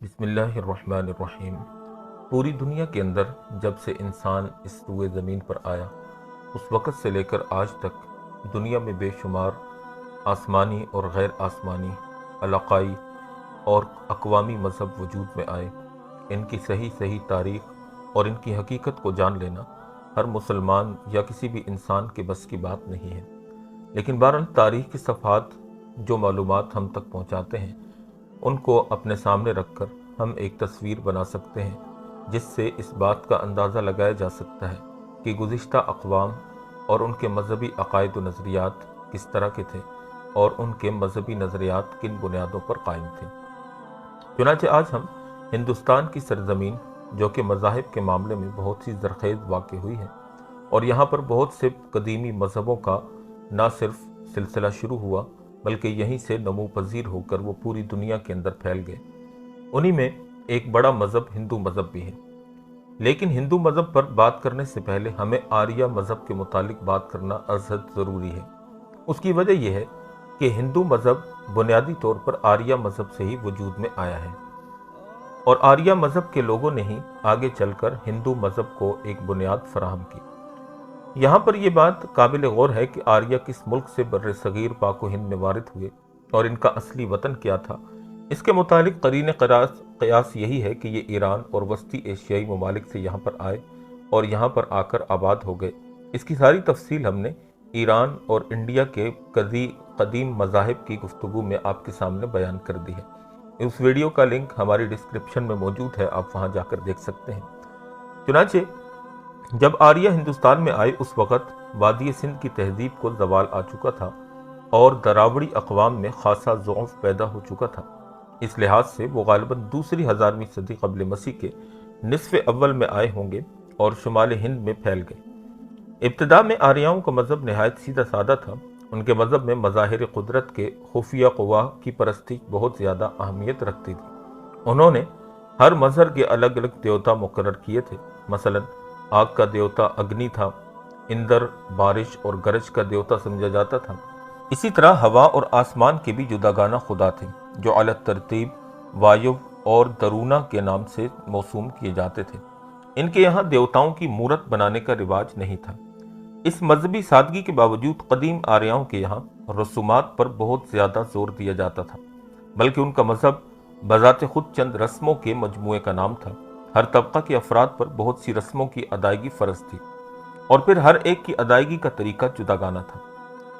بسم اللہ الرحمن الرحیم۔ پوری دنیا کے اندر جب سے انسان اس روئے زمین پر آیا اس وقت سے لے کر آج تک دنیا میں بے شمار آسمانی اور غیر آسمانی علاقائی اور اقوامی مذہب وجود میں آئے۔ ان کی صحیح تاریخ اور ان کی حقیقت کو جان لینا ہر مسلمان یا کسی بھی انسان کے بس کی بات نہیں ہے، لیکن بہرحال تاریخ کی صفحات جو معلومات ہم تک پہنچاتے ہیں ان کو اپنے سامنے رکھ کر ہم ایک تصویر بنا سکتے ہیں، جس سے اس بات کا اندازہ لگایا جا سکتا ہے کہ گزشتہ اقوام اور ان کے مذہبی عقائد و نظریات کس طرح کے تھے اور ان کے مذہبی نظریات کن بنیادوں پر قائم تھے۔ چنانچہ آج ہم ہندوستان کی سرزمین جو کہ مذاہب کے معاملے میں بہت سی زرخیز واقع ہوئی ہے اور یہاں پر بہت سے قدیمی مذہبوں کا نہ صرف سلسلہ شروع ہوا بلکہ یہیں سے نمو پذیر ہو کر وہ پوری دنیا کے اندر پھیل گئے، انہی میں ایک بڑا مذہب ہندو مذہب بھی ہے۔ لیکن ہندو مذہب پر بات کرنے سے پہلے ہمیں آریہ مذہب کے متعلق بات کرنا از حد ضروری ہے۔ اس کی وجہ یہ ہے کہ ہندو مذہب بنیادی طور پر آریہ مذہب سے ہی وجود میں آیا ہے، اور آریہ مذہب کے لوگوں نے ہی آگے چل کر ہندو مذہب کو ایک بنیاد فراہم کی۔ یہاں پر یہ بات قابل غور ہے کہ آریہ کس ملک سے بر صغیر پاک و ہند میں وارد ہوئے اور ان کا اصلی وطن کیا تھا۔ اس کے متعلق قرین قیاس یہی ہے کہ یہ ایران اور وسطی ایشیائی ممالک سے یہاں پر آئے اور یہاں پر آ کر آباد ہو گئے۔ اس کی ساری تفصیل ہم نے ایران اور انڈیا کے قدیم مذاہب کی گفتگو میں آپ کے سامنے بیان کر دی ہے۔ اس ویڈیو کا لنک ہماری ڈسکرپشن میں موجود ہے، آپ وہاں جا کر دیکھ سکتے ہیں۔ چنانچہ جب آریہ ہندوستان میں آئے اس وقت وادی سندھ کی تہذیب کو زوال آ چکا تھا اور دراوڑی اقوام میں خاصا ضعف پیدا ہو چکا تھا۔ اس لحاظ سے وہ غالباً دوسری 1000ویں صدی قبل مسیح کے نصف اول میں آئے ہوں گے اور شمال ہند میں پھیل گئے۔ ابتدا میں آریاؤں کا مذہب نہایت سیدھا سادہ تھا۔ ان کے مذہب میں مظاہر قدرت کے خفیہ قوا کی پرستی بہت زیادہ اہمیت رکھتی تھی۔ انہوں نے ہر مظہر کے الگ الگ دیوتا مقرر کیے تھے۔ مثلاً آگ کا دیوتا اگنی تھا، اندر بارش اور گرج کا دیوتا سمجھا جاتا تھا۔ اسی طرح ہوا اور آسمان کے بھی جداگانہ خدا تھے جو علی ترتیب وایو اور درونا کے نام سے موسوم کیے جاتے تھے۔ ان کے یہاں دیوتاؤں کی مورت بنانے کا رواج نہیں تھا۔ اس مذہبی سادگی کے باوجود قدیم آریاؤں کے یہاں رسومات پر بہت زیادہ زور دیا جاتا تھا، بلکہ ان کا مذہب بذات خود چند رسموں کے مجموعے کا نام تھا۔ ہر طبقہ کے افراد پر بہت سی رسموں کی ادائیگی فرض تھی اور پھر ہر ایک کی ادائیگی کا طریقہ جداگانہ تھا،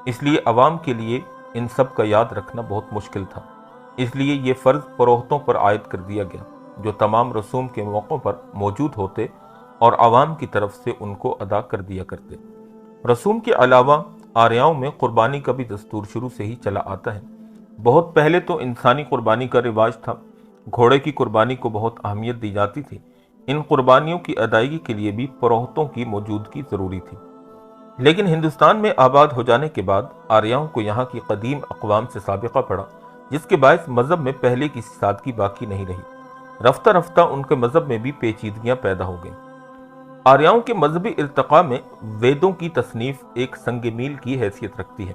اس لیے عوام کے لیے ان سب کا یاد رکھنا بہت مشکل تھا۔ اس لیے یہ فرض پروہتوں پر عائد کر دیا گیا جو تمام رسوم کے موقعوں پر موجود ہوتے اور عوام کی طرف سے ان کو ادا کر دیا کرتے۔ رسوم کے علاوہ آریاؤں میں قربانی کا بھی دستور شروع سے ہی چلا آتا ہے۔ بہت پہلے تو انسانی قربانی کا رواج تھا۔ گھوڑے کی قربانی کو بہت اہمیت دی جاتی تھی۔ ان قربانیوں کی ادائیگی کے لیے بھی پروہتوں کی موجودگی ضروری تھی۔ لیکن ہندوستان میں آباد ہو جانے کے بعد آریاؤں کو یہاں کی قدیم اقوام سے سابقہ پڑا، جس کے باعث مذہب میں پہلے کی سادگی باقی نہیں رہی۔ رفتہ رفتہ ان کے مذہب میں بھی پیچیدگیاں پیدا ہو گئیں۔ آریاؤں کے مذہبی ارتقاء میں ویدوں کی تصنیف ایک سنگ میل کی حیثیت رکھتی ہے۔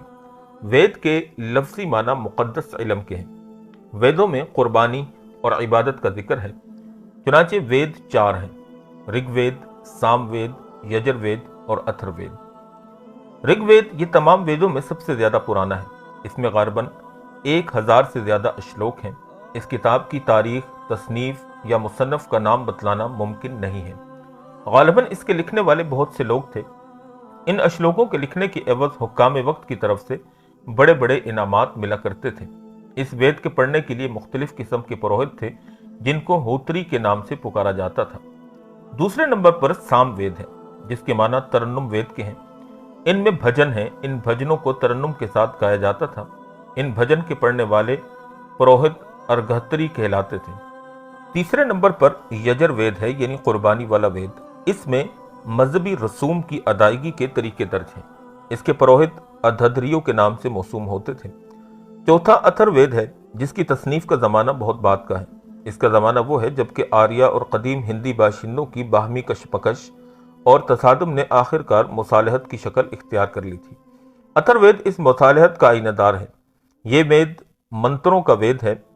وید کے لفظی معنی مقدس علم کے ہیں۔ ویدوں میں قربانی اور عبادت کا ذکر ہے۔ چنانچہ وید 4 ہیں: رگ وید، سام وید، یجر وید اور اتھر وید۔ رگ وید یہ تمام ویدوں میں سب سے زیادہ پرانا ہے۔ اس میں غالباً 1000 سے زیادہ اشلوک ہیں۔ اس کتاب کی تاریخ، تصنیف یا مصنف کا نام بتلانا ممکن نہیں ہے۔ غالباً اس کے لکھنے والے بہت سے لوگ تھے۔ ان اشلوکوں کے لکھنے کے عوض حکام وقت کی طرف سے بڑے بڑے انعامات ملا کرتے تھے۔ اس وید کے پڑھنے کے لیے مختلف قسم کے پروہت تھے جن کو ہوتری کے نام سے پکارا جاتا تھا۔ دوسرے نمبر پر سام وید ہے جس کے معنی ترنم وید کے ہیں۔ ان میں بھجن ہیں۔ ان بھجنوں کو ترنم کے ساتھ گایا جاتا تھا۔ ان بھجن کے پڑھنے والے پروہت ارگھتری کہلاتے تھے۔ تیسرے نمبر پر یجر وید ہے، یعنی قربانی والا وید۔ اس میں مذہبی رسوم کی ادائیگی کے طریقے درج ہیں۔ اس کے پروہت ادھدریوں کے نام سے موسوم ہوتے تھے۔ چوتھا اتھر وید ہے جس کی تصنیف کا زمانہ بہت بعد کا ہے۔ اس کا زمانہ وہ ہے جبکہ آریہ اور قدیم ہندی باشندوں کی باہمی کشمکش اور تصادم نے آخر کار مصالحت کی شکل اختیار کر لی تھی۔ اتھر وید اس مصالحت کا آئینہ دار ہے۔ یہ وید منتروں کا وید ہے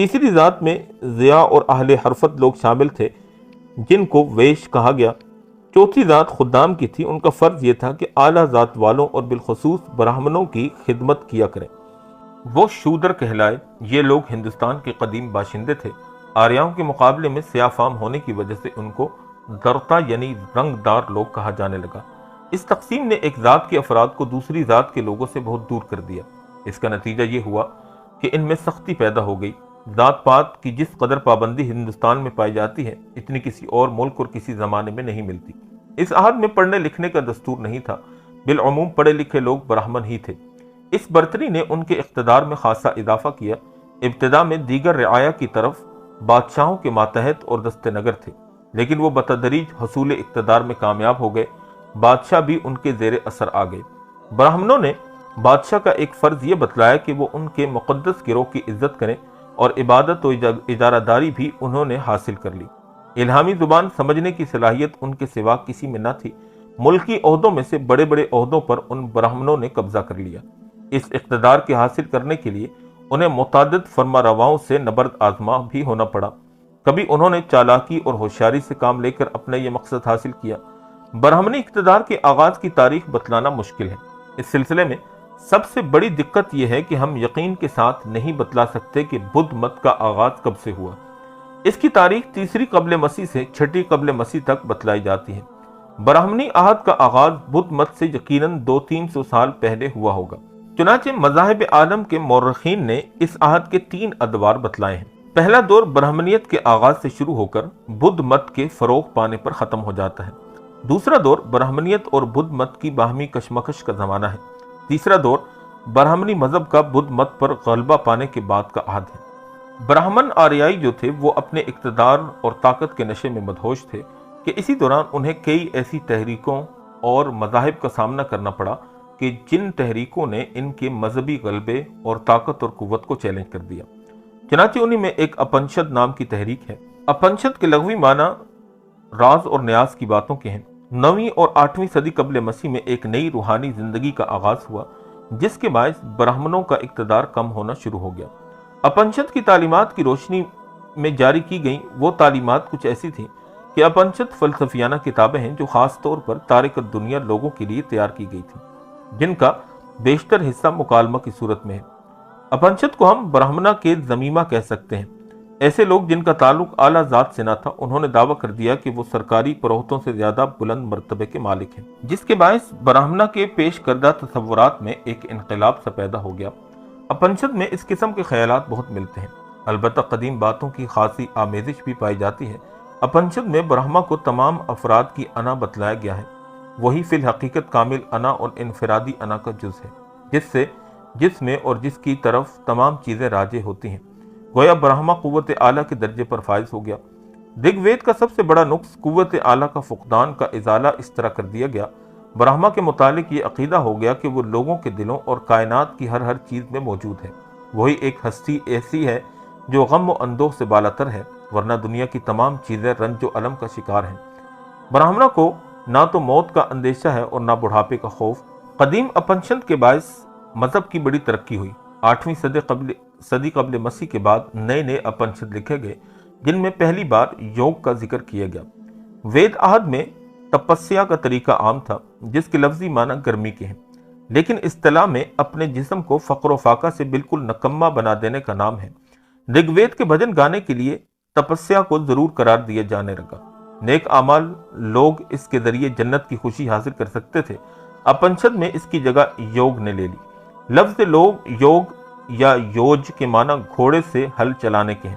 تیسری ذات میں ضیاء اور اہل حرفت لوگ شامل تھے جن کو ویش کہا گیا۔ چوتھی ذات خدام کی تھی، ان کا فرض یہ تھا کہ اعلیٰ ذات والوں اور بالخصوص برہمنوں کی خدمت کیا کریں۔ وہ شودر کہلائے۔ یہ لوگ ہندوستان کے قدیم باشندے تھے۔ آریاؤں کے مقابلے میں سیاہ فام ہونے کی وجہ سے ان کو درتا یعنی رنگ دار لوگ کہا جانے لگا۔ اس تقسیم نے ایک ذات کے افراد کو دوسری ذات کے لوگوں سے بہت دور کر دیا۔ اس کا نتیجہ یہ ہوا کہ ان میں سختی پیدا ہو گئی۔ ذات پات کی جس قدر پابندی ہندوستان میں پائی جاتی ہے، اتنی کسی اور ملک اور کسی زمانے میں نہیں ملتی۔ اس عہد میں پڑھنے لکھنے کا دستور نہیں تھا، بالعموم پڑھے لکھے لوگ برہمن ہی تھے۔ اس برتری نے ان کے اقتدار میں خاصا اضافہ کیا۔ ابتدا میں دیگر رعایا کی طرف بادشاہوں کے ماتحت اور دست نگر تھے، لیکن وہ بتدریج حصول اقتدار میں کامیاب ہو گئے۔ بادشاہ بھی ان کے زیر اثر آ گئے۔ برہمنوں نے بادشاہ کا ایک فرض یہ بتلایا کہ وہ ان کے مقدس گروہ کی عزت کریں، اور عبادت و ادارہ داری بھی انہوں نے حاصل کر لی۔ الہامی زبان سمجھنے کی صلاحیت ان کے سوا کسی میں نہ تھی۔ ملکی عہدوں میں سے بڑے بڑے عہدوں پر ان برہمنوں نے قبضہ کر لیا۔ اس اقتدار کے حاصل کرنے کے لیے انہیں متعدد فرما رواؤں سے نبرد آزما بھی ہونا پڑا۔ کبھی انہوں نے چالاکی اور ہوشیاری سے کام لے کر اپنا یہ مقصد حاصل کیا۔ برہمنی اقتدار کے آغاز کی تاریخ بتلانا مشکل ہے۔ اس سلسلے میں سب سے بڑی دقت یہ ہے کہ ہم یقین کے ساتھ نہیں بتلا سکتے کہ بدھ مت کا آغاز کب سے ہوا۔ اس کی تاریخ تیسری قبل مسیح سے چھٹی قبل مسیح تک بتلائی جاتی ہے۔ برہمنی عہد کا آغاز بدھ مت سے یقیناً 200-300 سال پہلے ہوا ہوگا۔ چنانچہ مذاہب عالم کے مورخین نے اس عہد کے 3 ادوار بتلائے ہیں۔ پہلا دور برہمنیت کے آغاز سے شروع ہو کر بدھ مت کے فروغ پانے پر ختم ہو جاتا ہے۔ دوسرا دور برہمنیت اور بدھ مت کی باہمی کشمکش کا زمانہ ہے۔ تیسرا دور برہمنی مذہب کا بدھ مت پر غلبہ پانے کے بعد کا عہد ہے۔ برہمن آریائی جو تھے وہ اپنے اقتدار اور طاقت کے نشے میں مدہوش تھے کہ اسی دوران انہیں کئی ایسی تحریکوں اور مذاہب کا سامنا کرنا پڑا کہ جن تحریکوں نے ان کے مذہبی غلبے اور طاقت اور قوت کو چیلنج کر دیا۔ چنانچہ انہی میں ایک اپنشد نام کی تحریک ہے۔ اپنشد کے لغوی معنی راز اور نیاز کی باتوں کے ہیں۔ 9ویں اور 8ویں صدی قبل مسیح میں ایک نئی روحانی زندگی کا آغاز ہوا، جس کے باعث برہمنوں کا اقتدار کم ہونا شروع ہو گیا۔ اپنشد کی تعلیمات کی روشنی میں جاری کی گئیں وہ تعلیمات کچھ ایسی تھیں کہ اپنشد فلسفیانہ کتابیں ہیں جو خاص طور پر تارک الدنیا لوگوں کے لیے تیار کی گئی تھیں، جن کا بیشتر حصہ مکالمہ کی صورت میں ہے۔ اپنشد کو ہم برہمنا کے زمیمہ کہہ سکتے ہیں۔ ایسے لوگ جن کا تعلق اعلیٰ ذات سے نہ تھا، انہوں نے دعویٰ کر دیا کہ وہ سرکاری پروہتوں سے زیادہ بلند مرتبے کے مالک ہیں، جس کے باعث برہمنا کے پیش کردہ تصورات میں ایک انقلاب سا پیدا ہو گیا۔ اپنشد میں اس قسم کے خیالات بہت ملتے ہیں، البتہ قدیم باتوں کی خاصی آمیزش بھی پائی جاتی ہے۔ اپنشد میں برہما کو تمام افراد کی انا بتلایا گیا ہے۔ وہی فی الحقیقت کامل انا اور انفرادی انا کا جز ہے، جس میں اور جس کی طرف تمام چیزیں راجع ہوتی ہیں۔ گویا برہما قوت اعلیٰ کے درجے پر فائز ہو گیا۔ دگ وید کا سب سے بڑا نقص قوت اعلیٰ کا فقدان کا ازالہ اس طرح کر دیا گیا۔ برہما کے متعلق یہ عقیدہ ہو گیا کہ وہ لوگوں کے دلوں اور کائنات کی ہر چیز میں موجود ہے۔ وہی ایک ہستی ایسی ہے جو غم و اندوہ سے بالاتر ہے، ورنہ دنیا کی تمام چیزیں رنج و الم کا شکار ہیں۔ برہمنا کو نہ تو موت کا اندیشہ ہے اور نہ بڑھاپے کا خوف۔ قدیم اپنشد کے باعث مذہب کی بڑی ترقی ہوئی۔ 8ویں صدی قبل مسیح کے بعد نئے اپنشد لکھے گئے، جن میں پہلی بار یوگ کا ذکر کیا گیا۔ وید عہد میں تپسیا کا طریقہ عام تھا، جس کے لفظی معنی گرمی کے ہیں، لیکن اصطلاح میں اپنے جسم کو فقر و فاقہ سے بالکل نکما بنا دینے کا نام ہے۔ رگ وید کے بھجن گانے کے لیے تپسیا کو ضرور قرار دیا جانے لگا۔ نیک اعمال لوگ اس کے ذریعے جنت کی خوشی حاصل کر سکتے تھے۔ اپنشد میں اس کی جگہ یوگ نے لے لی۔ لفظ یوگ یا یوج کے معنی گھوڑے سے ہل چلانے کے ہیں۔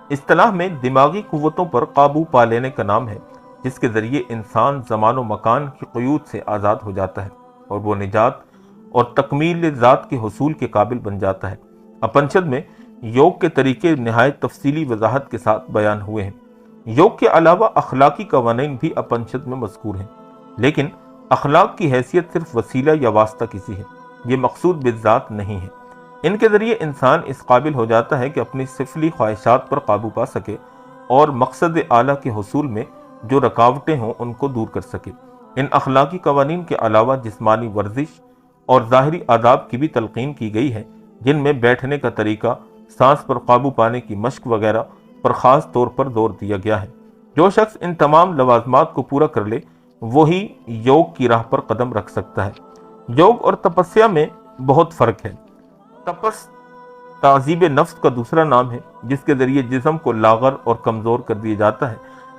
اصطلاح میں دماغی قوتوں پر قابو پا لینے کا نام ہے، جس کے ذریعے انسان زمان و مکان کی قیود سے آزاد ہو جاتا ہے اور وہ نجات اور تکمیل ذات کے حصول کے قابل بن جاتا ہے۔ اپنشد میں یوگ کے طریقے نہایت تفصیلی وضاحت کے ساتھ بیان ہوئے ہیں۔ یوگ کے علاوہ اخلاقی قوانین بھی اپنشد میں مذکور ہیں، لیکن اخلاق کی حیثیت صرف وسیلہ یا واسطہ کسی ہے، یہ مقصود بالذات نہیں ہے۔ ان کے ذریعے انسان اس قابل ہو جاتا ہے کہ اپنی سفلی خواہشات پر قابو پا سکے اور مقصد اعلیٰ کے حصول میں جو رکاوٹیں ہوں ان کو دور کر سکے۔ ان اخلاقی قوانین کے علاوہ جسمانی ورزش اور ظاہری آداب کی بھی تلقین کی گئی ہے، جن میں بیٹھنے کا طریقہ، سانس پر قابو پانے کی مشق وغیرہ پر خاص طور پر زور دیا گیا ہے۔ جو شخص ان تمام لوازمات کو پورا کر لے وہی یوگ کی راہ پر قدم رکھ سکتا ہے۔ یوگ اور تپسیا میں بہت فرق ہے۔ تپس تعذیب نفس کا دوسرا نام ہے، جس کے ذریعے جسم کو لاغر اور کمزور کر دیا جاتا ہے،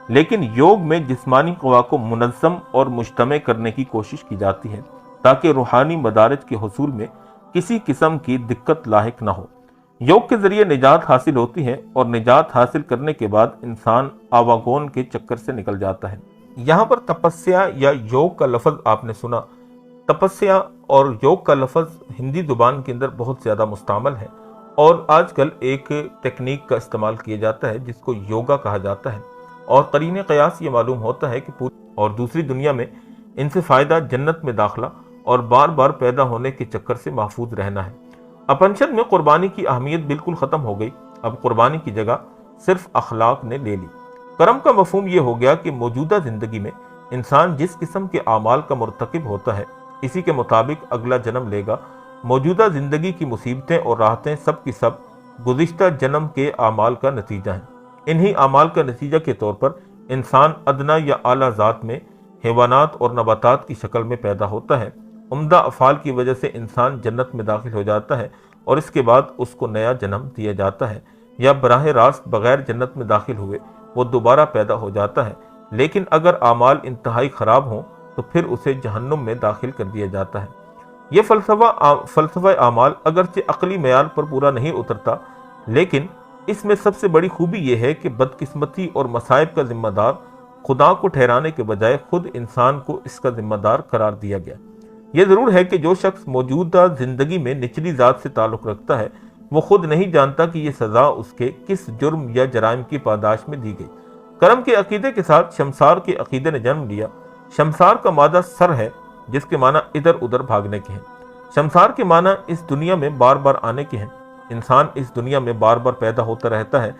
لیکن یوگ میں جسمانی قوا کو منظم اور مجتمع کرنے کی کوشش کی جاتی ہے تاکہ روحانی مدارج کے حصول میں کسی قسم کی دقت لاحق نہ ہو۔ یوگ کے ذریعے نجات حاصل ہوتی ہے اور نجات حاصل کرنے کے بعد انسان آواگون کے چکر سے نکل جاتا ہے۔ یہاں پر تپسیا یا یوگ کا لفظ آپ نے سنا۔ تپسیا اور یوگ کا لفظ ہندی زبان کے اندر بہت زیادہ مستعمل ہے اور آج کل ایک ٹیکنیک کا استعمال کیا جاتا ہے جس کو یوگا کہا جاتا ہے، اور قرین قیاس یہ معلوم ہوتا ہے کہ پوری اور دوسری دنیا میں ان سے فائدہ جنت میں داخلہ اور بار بار پیدا ہونے کے چکر سے محفوظ رہنا ہے۔ اپنشد میں قربانی کی اہمیت بالکل ختم ہو گئی، اب قربانی کی جگہ صرف اخلاق نے لے لی۔ کرم کا مفہوم یہ ہو گیا کہ موجودہ زندگی میں انسان جس قسم کے اعمال کا مرتکب ہوتا ہے اسی کے مطابق اگلا جنم لے گا۔ موجودہ زندگی کی مصیبتیں اور راحتیں سب کی سب گزشتہ جنم کے اعمال کا نتیجہ ہیں۔ انہی اعمال کا نتیجہ کے طور پر انسان ادنا یا اعلیٰ ذات میں حیوانات اور نباتات کی شکل میں پیدا ہوتا ہے۔ عمدہ افعال کی وجہ سے انسان جنت میں داخل ہو جاتا ہے اور اس کے بعد اس کو نیا جنم دیا جاتا ہے، یا براہ راست بغیر جنت میں داخل ہوئے وہ دوبارہ پیدا ہو جاتا ہے، لیکن اگر اعمال انتہائی خراب ہوں تو پھر اسے جہنم میں داخل کر دیا جاتا ہے۔ یہ فلسفہ اعمال اگرچہ عقلی معیار پر پورا نہیں اترتا، لیکن اس میں سب سے بڑی خوبی یہ ہے کہ بدقسمتی اور مصائب کا ذمہ دار خدا کو ٹھہرانے کے بجائے خود انسان کو اس کا ذمہ دار قرار دیا گیا۔ یہ ضرور ہے کہ جو شخص موجودہ زندگی میں نچلی ذات سے تعلق رکھتا ہے وہ خود نہیں جانتا کہ یہ سزا اس کے کس جرم یا جرائم کی پاداش میں دی گئی۔ کرم کے عقیدے کے ساتھ شمسار کے عقیدے نے جنم لیا۔ شمسار کا مادہ سر ہے، جس کے معنی ادھر ادھر بھاگنے کے ہیں۔ شمسار کے معنی اس دنیا میں بار بار آنے کے ہیں۔ انسان اس دنیا میں بار بار پیدا ہوتا رہتا ہے۔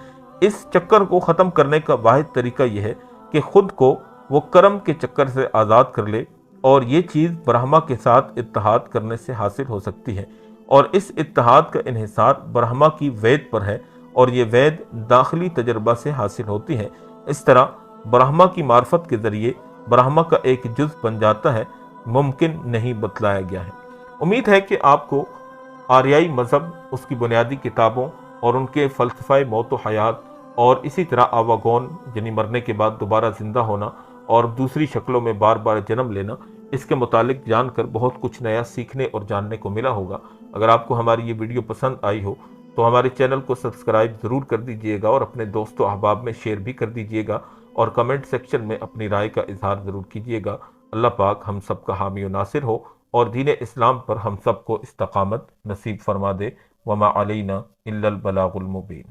اس چکر کو ختم کرنے کا واحد طریقہ یہ ہے کہ خود کو وہ کرم کے چکر سے آزاد کر لے، اور یہ چیز برہما کے ساتھ اتحاد کرنے سے حاصل ہو سکتی ہے، اور اس اتحاد کا انحصار برہما کی وید پر ہے، اور یہ وید داخلی تجربہ سے حاصل ہوتی ہے۔ اس طرح برہما کی معرفت کے ذریعے برہما کا ایک جز بن جاتا ہے، ممکن نہیں بتلایا گیا ہے۔ امید ہے کہ آپ کو آریائی مذہب، اس کی بنیادی کتابوں اور ان کے فلسفہ موت و حیات، اور اسی طرح آواگون یعنی مرنے کے بعد دوبارہ زندہ ہونا اور دوسری شکلوں میں بار بار جنم لینا، اس کے متعلق جان کر بہت کچھ نیا سیکھنے اور جاننے کو ملا ہوگا۔ اگر آپ کو ہماری یہ ویڈیو پسند آئی ہو تو ہمارے چینل کو سبسکرائب ضرور کر دیجئے گا، اور اپنے دوست و احباب میں شیئر بھی کر دیجئے گا، اور کمنٹ سیکشن میں اپنی رائے کا اظہار ضرور کیجئے گا۔ اللہ پاک ہم سب کا حامی و ناصر ہو اور دین اسلام پر ہم سب کو استقامت نصیب فرما دے۔ وما علینا الا البلاغ المبین۔